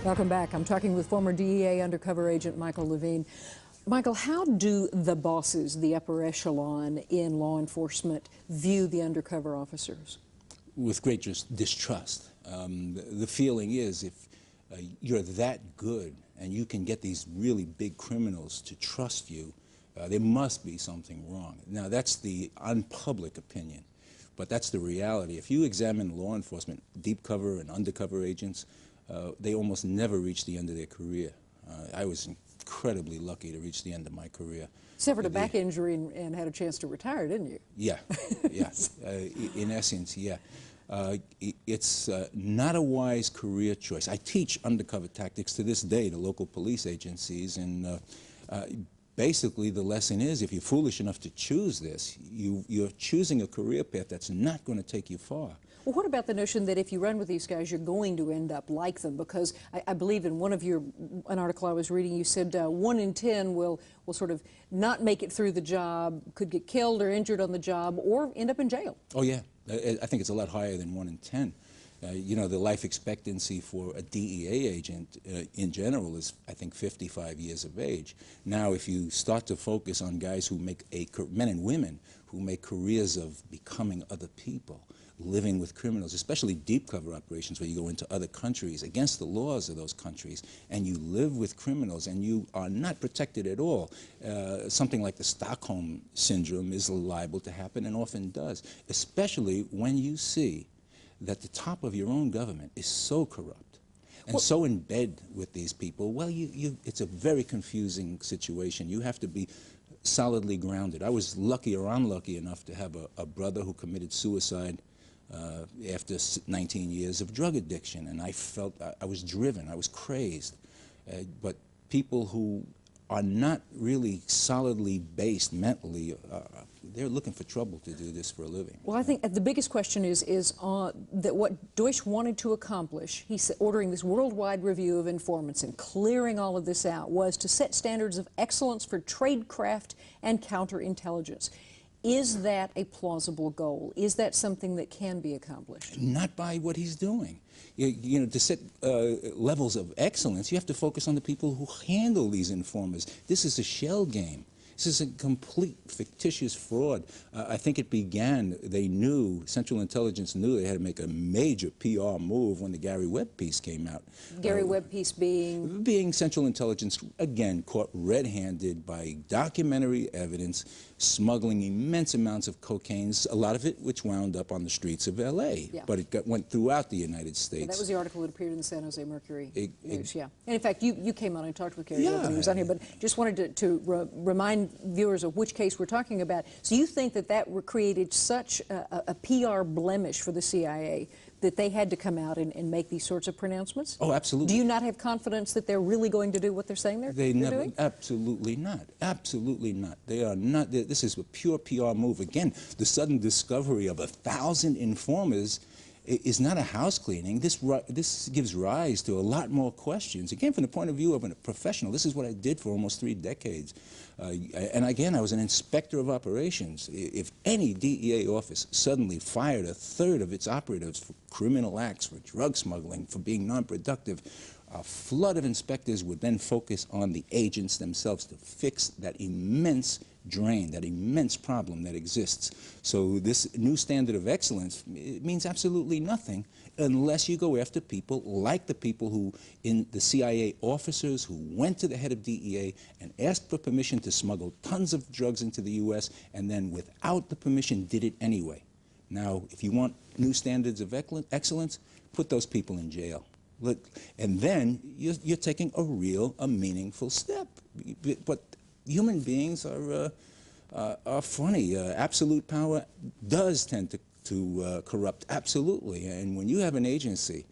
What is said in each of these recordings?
Welcome back. I'm talking with former DEA undercover agent Michael Levine. Michael, how do the bosses, the upper echelon in law enforcement, view the undercover officers? With great distrust. The feeling is if you're that good and you can get these really big criminals to trust you, there must be something wrong. Now, that's the unpublic opinion, but that's the reality. If you examine law enforcement, deep cover and undercover agents, they almost never reach the end of their career. I was incredibly lucky to reach the end of my career. Suffered a back injury and had a chance to retire, didn't you? Yeah, yeah. In essence, yeah. It's not a wise career choice. I teach undercover tactics to this day to local police agencies, and basically the lesson is if you're foolish enough to choose this, you're choosing a career path that's not going to take you far. Well, what about the notion that if you run with these guys, you're going to end up like them? Because I believe in an article I was reading, you said 1 in 10 will sort of not make it through the job, could get killed or injured on the job, or end up in jail. Oh, yeah. I think it's a lot higher than 1 in 10. You know, the life expectancy for a DEA agent in general is, I think, 55 years of age. Now, if you start to focus on guys who make men and women who make careers of becoming other people, living with criminals, especially deep cover operations where you go into other countries against the laws of those countries and you live with criminals and you are not protected at all. Something like the Stockholm Syndrome is liable to happen and often does, especially when you see that the top of your own government is so corrupt and so in bed with these people. Well, it's a very confusing situation. You have to be solidly grounded. I was lucky or unlucky enough to have a brother who committed suicide after 19 years of drug addiction, and I felt I was driven, I was crazed. But people who are not really solidly based mentally, they're looking for trouble to do this for a living. Well, I think the biggest question is that what Deutsch wanted to accomplish, he said, ordering this worldwide review of informants and clearing all of this out, was to set standards of excellence for tradecraft and counterintelligence. Is that a plausible goal? Is that something that can be accomplished? Not by what he's doing. You know, to set levels of excellence, you have to focus on the people who handle these informers. This is a shell game. This is a complete fictitious fraud. I think it began, Central Intelligence knew they had to make a major PR move when the Gary Webb piece came out. Gary Webb piece being? Being Central Intelligence, again, caught red-handed by documentary evidence, smuggling immense amounts of cocaine, a lot of it which wound up on the streets of L.A., yeah. But it went throughout the United States. Yeah, that was the article that appeared in the San Jose Mercury News, yeah. And in fact, you came on and talked with Gary Webb when he was on here, but just wanted to remind viewers of which case we're talking about. So you think that created such a PR blemish for the CIA that they had to come out and make these sorts of pronouncements? Oh, absolutely. Do you not have confidence that they're really going to do what they're saying they're doing? Absolutely not. Absolutely not. They are not. This is a pure PR move. Again, the sudden discovery of 1,000 informers is not a house cleaning. This gives rise to a lot more questions. Again, from the point of view of a professional, this is what I did for almost 3 decades. And again, I was an inspector of operations. If any DEA office suddenly fired 1/3 of its operatives for criminal acts, for drug smuggling, for being non-productive, a flood of inspectors would then focus on the agents themselves to fix that immense drain, that immense problem that exists. So this new standard of excellence, it means absolutely nothing unless you go after people like the people who, the CIA officers who went to the head of DEA and asked for permission to smuggle tons of drugs into the U.S. and then without the permission did it anyway. Now, if you want new standards of excellence, put those people in jail. And then you're taking a meaningful step. But human beings are funny. Absolute power does tend to corrupt, absolutely. And when you have an agency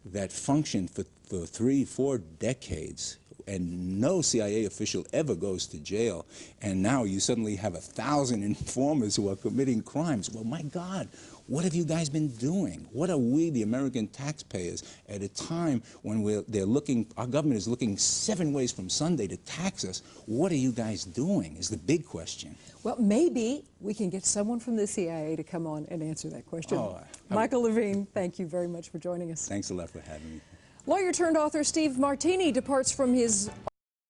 that functioned for 3-4 decades and no CIA official ever goes to jail, and now you suddenly have 1,000 informers who are committing crimes, well, my God, what have you guys been doing? What are we, the American taxpayers, at a time when our government is looking 7 ways from Sunday to tax us? What are you guys doing is the big question. Well, maybe we can get someone from the CIA to come on and answer that question. Michael Levine, thank you very much for joining us. Thanks a lot for having me. Lawyer turned author Steve Martini departs from his